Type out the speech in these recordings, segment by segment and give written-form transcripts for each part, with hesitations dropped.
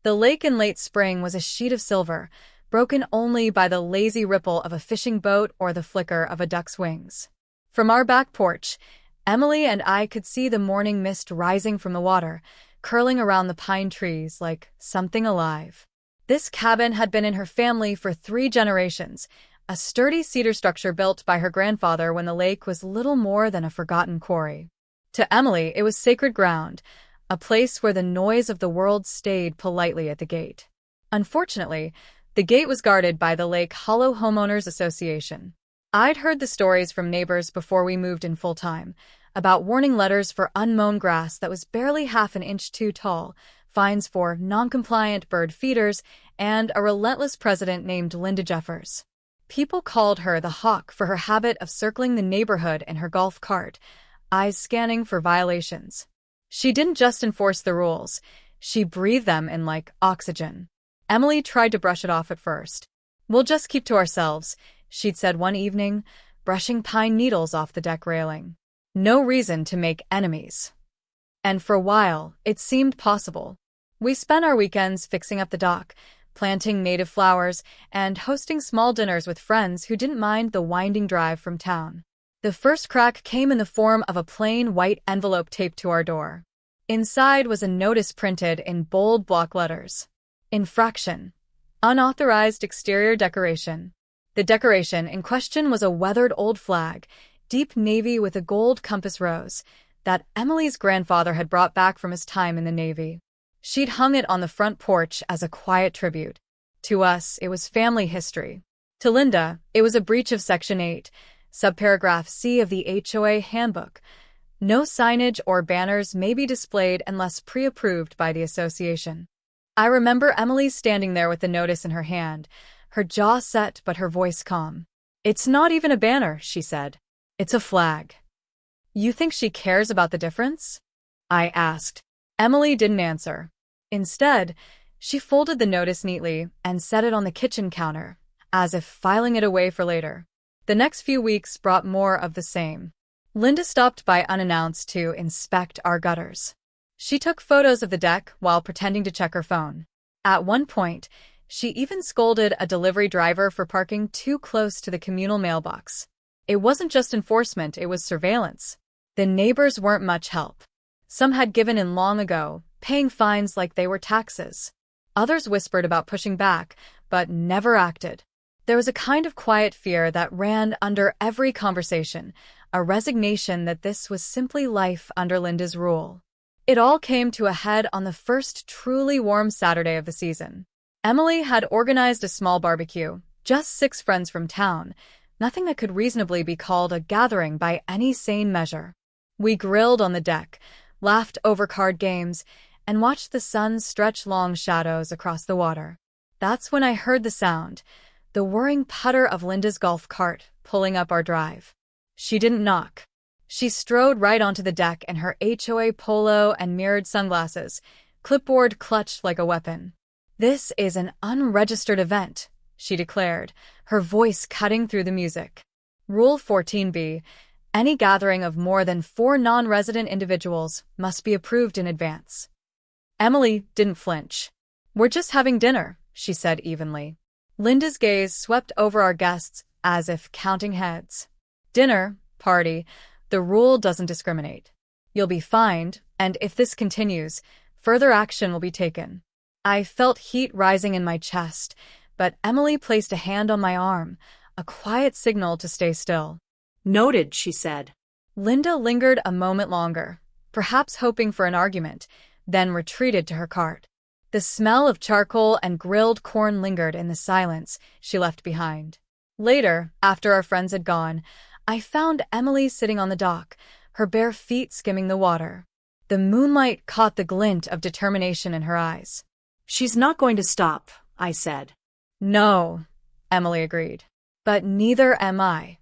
The lake in late spring was a sheet of silver, broken only by the lazy ripple of a fishing boat or the flicker of a duck's wings. From our back porch, Emily and I could see the morning mist rising from the water, curling around the pine trees like something alive. This cabin had been in her family for 3 generations, a sturdy cedar structure built by her grandfather when the lake was little more than a forgotten quarry. To Emily, it was sacred ground, a place where the noise of the world stayed politely at the gate. Unfortunately, the gate was guarded by the Lake Hollow Homeowners Association. I'd heard the stories from neighbors before we moved in full-time, about warning letters for unmown grass that was barely half an inch too tall, fines for non-compliant bird feeders, and a relentless president named Linda Jeffers. People called her the Hawk for her habit of circling the neighborhood in her golf cart, eyes scanning for violations. She didn't just enforce the rules, she breathed them in like oxygen. Emily tried to brush it off at first. "We'll just keep to ourselves," she'd said one evening, brushing pine needles off the deck railing. "No reason to make enemies." And for a while, it seemed possible. We spent our weekends fixing up the dock, planting native flowers, and hosting small dinners with friends who didn't mind the winding drive from town. The first crack came in the form of a plain white envelope taped to our door. Inside was a notice printed in bold block letters. Infraction. Unauthorized exterior decoration. The decoration in question was a weathered old flag, deep navy with a gold compass rose, that Emily's grandfather had brought back from his time in the Navy. She'd hung it on the front porch as a quiet tribute. To us, it was family history. To Linda, it was a breach of Section 8, subparagraph C of the HOA handbook. No signage or banners may be displayed unless pre-approved by the association. I remember Emily standing there with the notice in her hand, her jaw set but her voice calm. "It's not even a banner," she said. "It's a flag." "You think she cares about the difference?" I asked. Emily didn't answer. Instead, she folded the notice neatly and set it on the kitchen counter, as if filing it away for later. The next few weeks brought more of the same. Linda stopped by unannounced to inspect our gutters. She took photos of the deck while pretending to check her phone. At one point, she even scolded a delivery driver for parking too close to the communal mailbox. It wasn't just enforcement, it was surveillance. The neighbors weren't much help. Some had given in long ago, paying fines like they were taxes. Others whispered about pushing back, but never acted. There was a kind of quiet fear that ran under every conversation, a resignation that this was simply life under Linda's rule. It all came to a head on the first truly warm Saturday of the season. Emily had organized a small barbecue, just 6 friends from town, nothing that could reasonably be called a gathering by any sane measure. We grilled on the deck, laughed over card games, and watched the sun stretch long shadows across the water. That's when I heard the sound, the whirring putter of Linda's golf cart pulling up our drive. She didn't knock. She strode right onto the deck in her HOA polo and mirrored sunglasses, clipboard clutched like a weapon. "This is an unregistered event," she declared, her voice cutting through the music. Rule 14b, any gathering of more than 4 non-resident individuals must be approved in advance. Emily didn't flinch. "We're just having dinner," she said evenly. Linda's gaze swept over our guests as if counting heads. "Dinner, party, the rule doesn't discriminate. You'll be fined, and if this continues, further action will be taken." I felt heat rising in my chest, but Emily placed a hand on my arm, a quiet signal to stay still. "Noted," she said. Linda lingered a moment longer, perhaps hoping for an argument, then retreated to her cart. The smell of charcoal and grilled corn lingered in the silence she left behind. Later, after our friends had gone, I found Emily sitting on the dock, her bare feet skimming the water. The moonlight caught the glint of determination in her eyes. "She's not going to stop," I said. "No," Emily agreed. "But neither am I."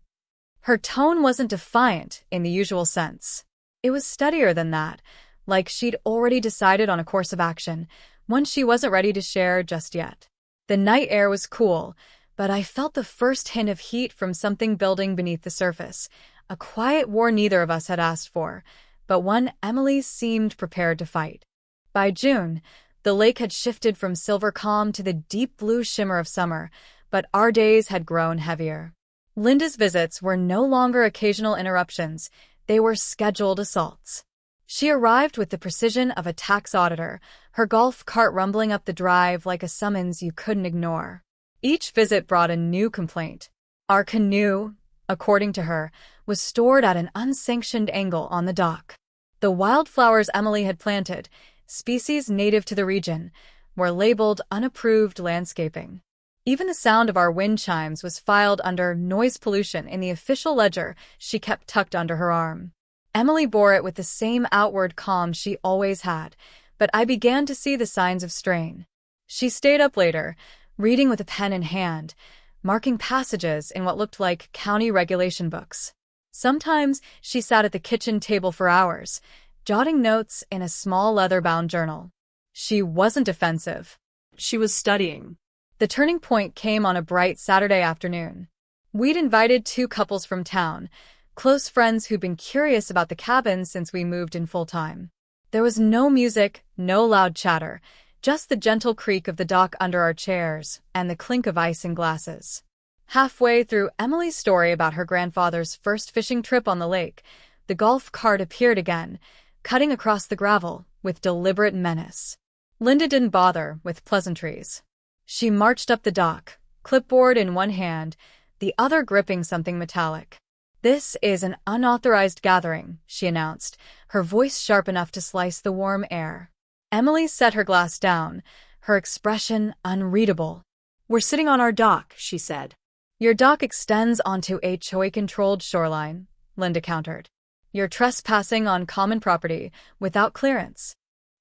Her tone wasn't defiant in the usual sense. It was steadier than that, like she'd already decided on a course of action, one she wasn't ready to share just yet. The night air was cool, but I felt the first hint of heat from something building beneath the surface, a quiet war neither of us had asked for, but one Emily seemed prepared to fight. By June, The lake had shifted from silver calm to the deep blue shimmer of summer, but our days had grown heavier. Linda's visits were no longer occasional interruptions, they were scheduled assaults. She arrived with the precision of a tax auditor, her golf cart rumbling up the drive like a summons you couldn't ignore. Each visit brought a new complaint. Our canoe, according to her, was stored at an unsanctioned angle on the dock. The wildflowers Emily had planted, species native to the region, were labeled unapproved landscaping. Even the sound of our wind chimes was filed under noise pollution in the official ledger she kept tucked under her arm. Emily bore it with the same outward calm she always had, but I began to see the signs of strain. She stayed up later, reading with a pen in hand, marking passages in what looked like county regulation books. Sometimes she sat at the kitchen table for hours, jotting notes in a small leather-bound journal. She wasn't defensive. She was studying. The turning point came on a bright Saturday afternoon. We'd invited 2 couples from town, close friends who'd been curious about the cabin since we moved in full-time. There was no music, no loud chatter, just the gentle creak of the dock under our chairs and the clink of ice in glasses. Halfway through Emily's story about her grandfather's first fishing trip on the lake, the golf cart appeared again, cutting across the gravel with deliberate menace. Linda didn't bother with pleasantries. She marched up the dock, clipboard in one hand, the other gripping something metallic. "This is an unauthorized gathering," she announced, her voice sharp enough to slice the warm air. Emily set her glass down, her expression unreadable. "We're sitting on our dock," she said. "Your dock extends onto a HOA-controlled shoreline," Linda countered. "You're trespassing on common property without clearance."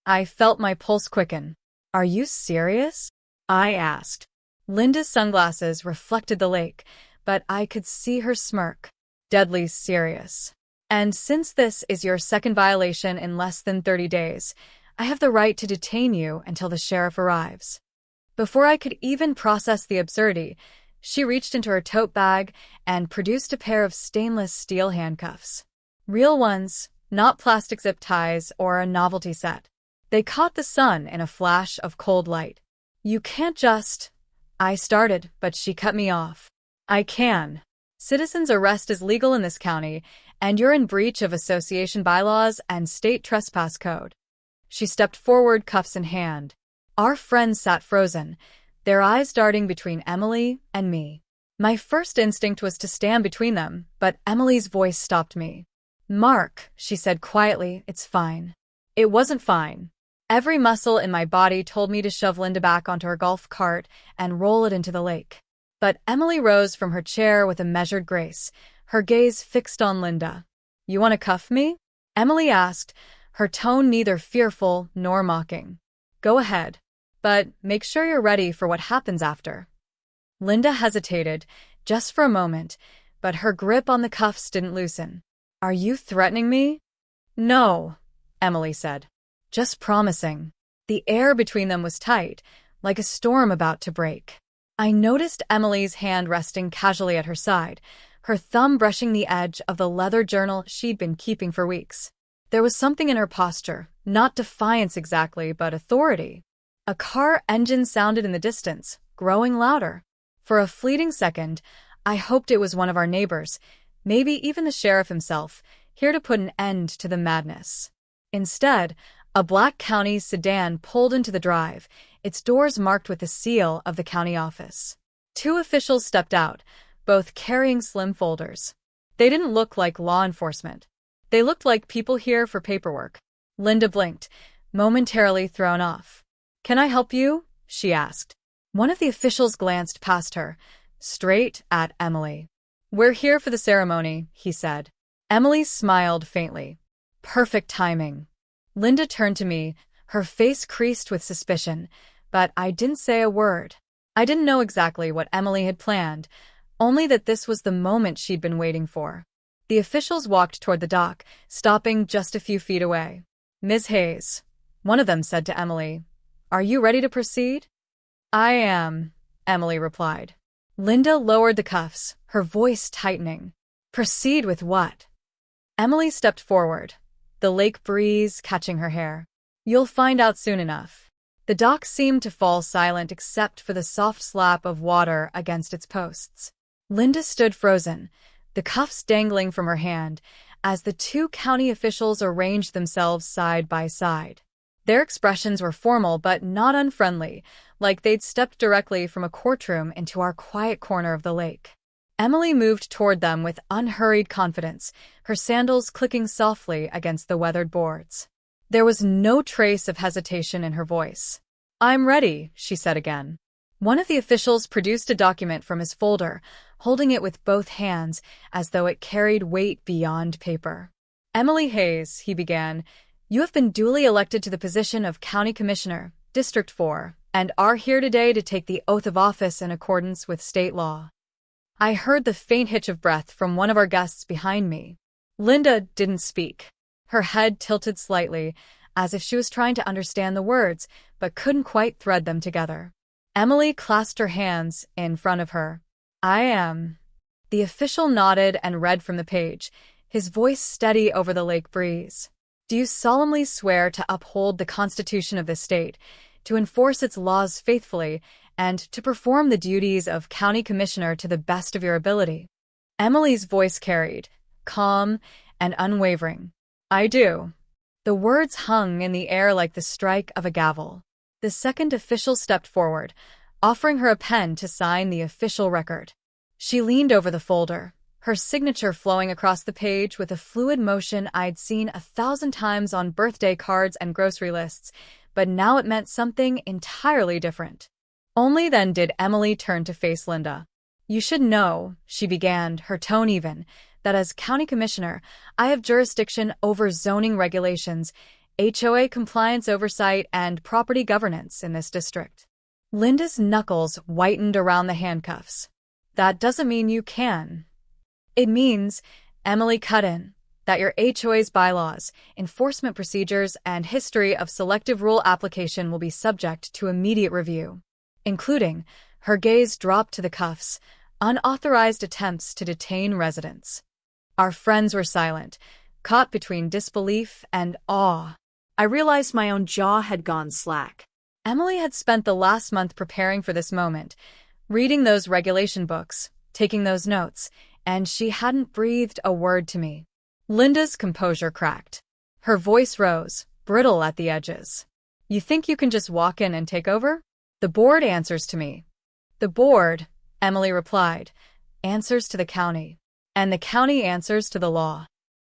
I felt my pulse quicken. "Are you serious?" I asked. Linda's sunglasses reflected the lake, but I could see her smirk. "Deadly serious. And since this is your second violation in less than 30 days, I have the right to detain you until the sheriff arrives." Before I could even process the absurdity, she reached into her tote bag and produced a pair of stainless steel handcuffs. Real ones, not plastic zip ties or a novelty set. They caught the sun in a flash of cold light. "You can't just—" I started, but she cut me off. "I can. Citizens' arrest is legal in this county, and you're in breach of association bylaws and state trespass code." She stepped forward, cuffs in hand. Our friends sat frozen, their eyes darting between Emily and me. My first instinct was to stand between them, but Emily's voice stopped me. "Mark," she said quietly, "it's fine." It wasn't fine. Every muscle in my body told me to shove Linda back onto her golf cart and roll it into the lake. But Emily rose from her chair with a measured grace, her gaze fixed on Linda. "You want to cuff me?" Emily asked, her tone neither fearful nor mocking. "Go ahead. But make sure you're ready for what happens after." Linda hesitated, just for a moment, but her grip on the cuffs didn't loosen. "Are you threatening me?" "No," Emily said. "Just promising." The air between them was tight, like a storm about to break. I noticed Emily's hand resting casually at her side, her thumb brushing the edge of the leather journal she'd been keeping for weeks. There was something in her posture, not defiance exactly, but authority. A car engine sounded in the distance, growing louder. For a fleeting second, I hoped it was one of our neighbors, maybe even the sheriff himself, here to put an end to the madness. Instead, a black county sedan pulled into the drive, its doors marked with the seal of the county office. 2 officials stepped out, both carrying slim folders. They didn't look like law enforcement. They looked like people here for paperwork. Linda blinked, momentarily thrown off. "Can I help you?" she asked. One of the officials glanced past her, straight at Emily. "We're here for the ceremony," he said. Emily smiled faintly. Perfect timing. Linda turned to me, her face creased with suspicion, but I didn't say a word. I didn't know exactly what Emily had planned, only that this was the moment she'd been waiting for. The officials walked toward the dock, stopping just a few feet away. "Ms. Hayes," one of them said to Emily, "are you ready to proceed?" "I am," Emily replied. Linda lowered the cuffs, her voice tightening. "Proceed with what?" Emily stepped forward, the lake breeze catching her hair. "You'll find out soon enough." The dock seemed to fall silent except for the soft slap of water against its posts. Linda stood frozen, the cuffs dangling from her hand, as the two county officials arranged themselves side by side. Their expressions were formal but not unfriendly, like they'd stepped directly from a courtroom into our quiet corner of the lake. Emily moved toward them with unhurried confidence, her sandals clicking softly against the weathered boards. There was no trace of hesitation in her voice. "I'm ready," she said again. One of the officials produced a document from his folder, holding it with both hands as though it carried weight beyond paper. "Emily Hayes," he began, "you have been duly elected to the position of County Commissioner, District 4, and are here today to take the oath of office in accordance with state law." I heard the faint hitch of breath from one of our guests behind me. Linda didn't speak. Her head tilted slightly, as if she was trying to understand the words, but couldn't quite thread them together. Emily clasped her hands in front of her. "I am." The official nodded and read from the page, his voice steady over the lake breeze. "Do you solemnly swear to uphold the Constitution of the state, to enforce its laws faithfully, and to perform the duties of County Commissioner to the best of your ability?" Emily's voice carried, calm and unwavering. "I do." The words hung in the air like the strike of a gavel. The second official stepped forward, offering her a pen to sign the official record. She leaned over the folder, her signature flowing across the page with a fluid motion I'd seen 1,000 times on birthday cards and grocery lists, but now it meant something entirely different. Only then did Emily turn to face Linda. "You should know," she began, her tone even, "that as County Commissioner, I have jurisdiction over zoning regulations, HOA compliance oversight, and property governance in this district." Linda's knuckles whitened around the handcuffs. "That doesn't mean you can." "It means," Emily cut in, "that your HOA's bylaws, enforcement procedures, and history of selective rule application will be subject to immediate review, including," her gaze dropped to the cuffs, "unauthorized attempts to detain residents." Our friends were silent, caught between disbelief and awe. I realized my own jaw had gone slack. Emily had spent the last month preparing for this moment, reading those regulation books, taking those notes, and she hadn't breathed a word to me. Linda's composure cracked. Her voice rose, brittle at the edges. "You think you can just walk in and take over? The board answers to me." "The board," Emily replied, "answers to the county. And the county answers to the law."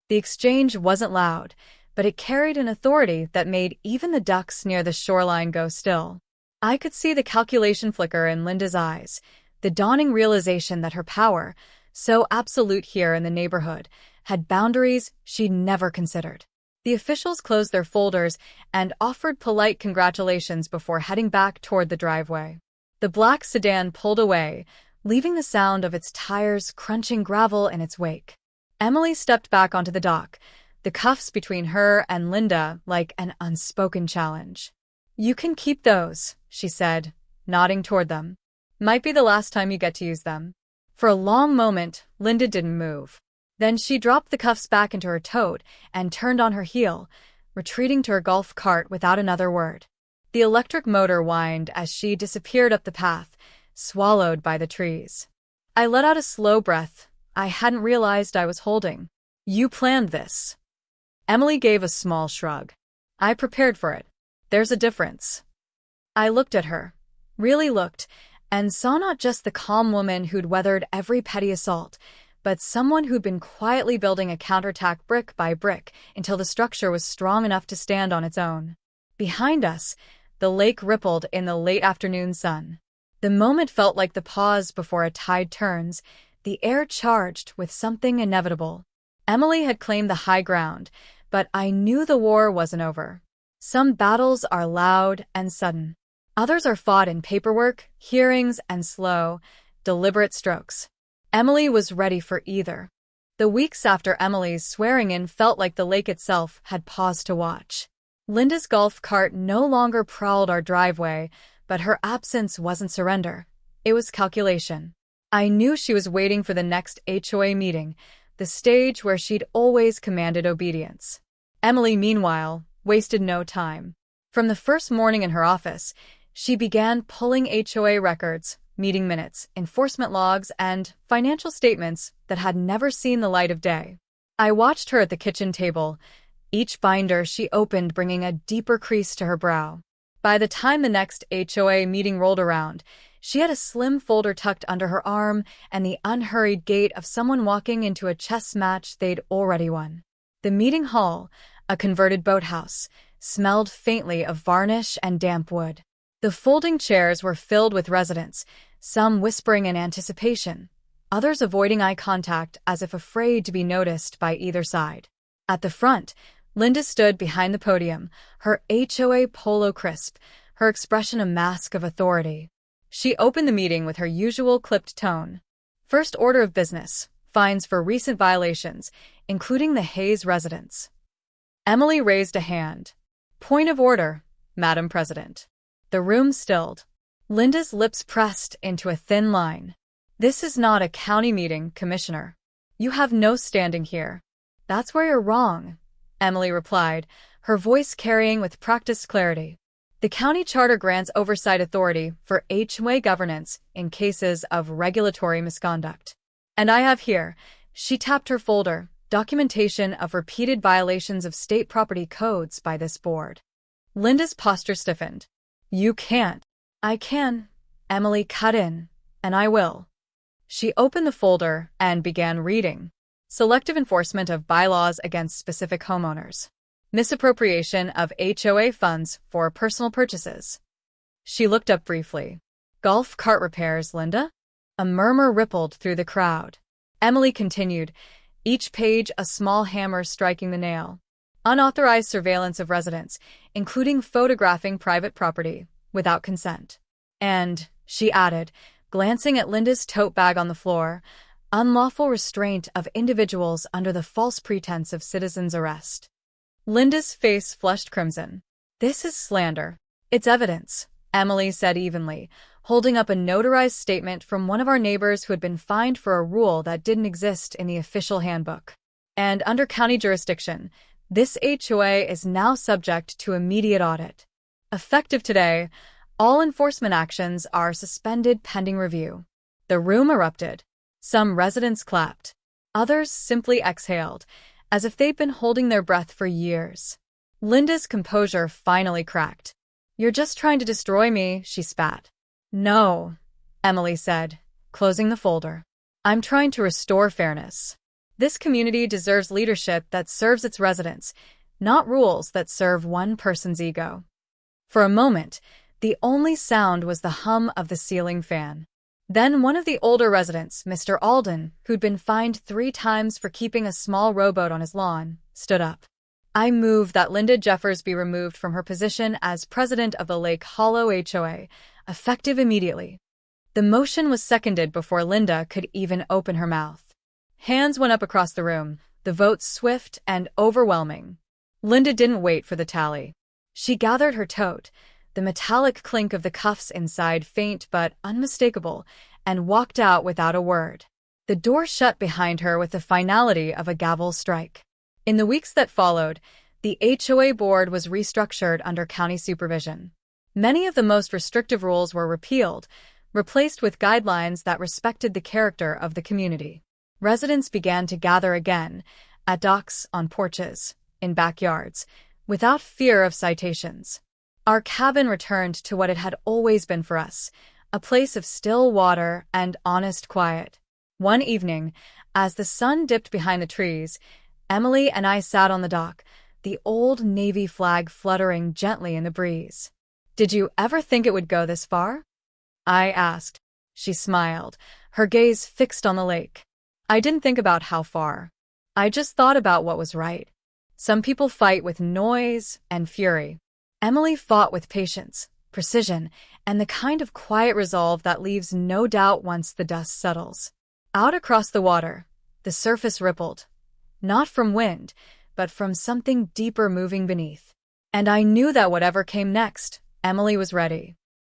The exchange wasn't loud, but it carried an authority that made even the ducks near the shoreline go still. I could see the calculation flicker in Linda's eyes, the dawning realization that her power, so absolute here in the neighborhood, had boundaries she'd never considered. The officials closed their folders and offered polite congratulations before heading back toward the driveway. The black sedan pulled away, leaving the sound of its tires crunching gravel in its wake. Emily stepped back onto the dock, the cuffs between her and Linda like an unspoken challenge. "You can keep those," she said, nodding toward them. "Might be the last time you get to use them." For a long moment, Linda didn't move. Then she dropped the cuffs back into her tote and turned on her heel, retreating to her golf cart without another word. The electric motor whined as she disappeared up the path, swallowed by the trees. I let out a slow breath I hadn't realized I was holding. "You planned this." Emily gave a small shrug. "I prepared for it. There's a difference." I looked at her, really looked, and saw not just the calm woman who'd weathered every petty assault, but someone who'd been quietly building a counterattack brick by brick until the structure was strong enough to stand on its own. Behind us, the lake rippled in the late afternoon sun. The moment felt like the pause before a tide turns, the air charged with something inevitable. Emily had claimed the high ground, but I knew the war wasn't over. Some battles are loud and sudden. Others are fought in paperwork, hearings, and slow, deliberate strokes. Emily was ready for either. The weeks after Emily's swearing-in felt like the lake itself had paused to watch. Linda's golf cart no longer prowled our driveway, but her absence wasn't surrender. It was calculation. I knew she was waiting for the next HOA meeting, the stage where she'd always commanded obedience. Emily, meanwhile, wasted no time. From the first morning in her office, she began pulling HOA records, meeting minutes, enforcement logs, and financial statements that had never seen the light of day. I watched her at the kitchen table, each binder she opened bringing a deeper crease to her brow. By the time the next HOA meeting rolled around, she had a slim folder tucked under her arm and the unhurried gait of someone walking into a chess match they'd already won. The meeting hall, a converted boathouse, smelled faintly of varnish and damp wood. The folding chairs were filled with residents, some whispering in anticipation, others avoiding eye contact as if afraid to be noticed by either side. At the front, Linda stood behind the podium, her HOA polo crisp, her expression a mask of authority. She opened the meeting with her usual clipped tone. First order of business, fines for recent violations, including the Hayes residence. Emily raised a hand. Point of order, Madam President. The room stilled. Linda's lips pressed into a thin line. This is not a county meeting, Commissioner. You have no standing here. That's where you're wrong, Emily replied, her voice carrying with practiced clarity. The county charter grants oversight authority for HOA governance in cases of regulatory misconduct. And I have here, she tapped her folder, documentation of repeated violations of state property codes by this board. Linda's posture stiffened. You can't. I can, Emily cut in, and I will. She opened the folder and began reading. Selective enforcement of bylaws against specific homeowners. Misappropriation of HOA funds for personal purchases. She looked up briefly. Golf cart repairs, Linda? A murmur rippled through the crowd. Emily continued, each page a small hammer striking the nail. Unauthorized surveillance of residents, including photographing private property, without consent. And, she added, glancing at Linda's tote bag on the floor, unlawful restraint of individuals under the false pretense of citizen's arrest. Linda's face flushed crimson. This is slander. It's evidence, Emily said evenly, holding up a notarized statement from one of our neighbors who had been fined for a rule that didn't exist in the official handbook. And under county jurisdiction, this HOA is now subject to immediate audit. Effective today, all enforcement actions are suspended pending review. The room erupted. Some residents clapped. Others simply exhaled, as if they'd been holding their breath for years. Linda's composure finally cracked. You're just trying to destroy me, she spat. No, Emily said, closing the folder. I'm trying to restore fairness. This community deserves leadership that serves its residents, not rules that serve one person's ego. For a moment, the only sound was the hum of the ceiling fan. Then one of the older residents, Mr. Alden, who'd been fined 3 times for keeping a small rowboat on his lawn, stood up. I move that Linda Jeffers be removed from her position as president of the Lake Hollow HOA, effective immediately. The motion was seconded before Linda could even open her mouth. Hands went up across the room, the vote swift and overwhelming. Linda didn't wait for the tally. She gathered her tote, the metallic clink of the cuffs inside faint but unmistakable, and walked out without a word. The door shut behind her with the finality of a gavel strike. In the weeks that followed, the HOA board was restructured under county supervision. Many of the most restrictive rules were repealed, replaced with guidelines that respected the character of the community. Residents began to gather again, at docks, on porches, in backyards, without fear of citations. Our cabin returned to what it had always been for us, a place of still water and honest quiet. One evening, as the sun dipped behind the trees, Emily and I sat on the dock, the old Navy flag fluttering gently in the breeze. Did you ever think it would go this far? I asked. She smiled, her gaze fixed on the lake. I didn't think about how far. I just thought about what was right. Some people fight with noise and fury. Emily fought with patience, precision, and the kind of quiet resolve that leaves no doubt once the dust settles. Out across the water, the surface rippled, not from wind, but from something deeper moving beneath. And I knew that whatever came next, Emily was ready.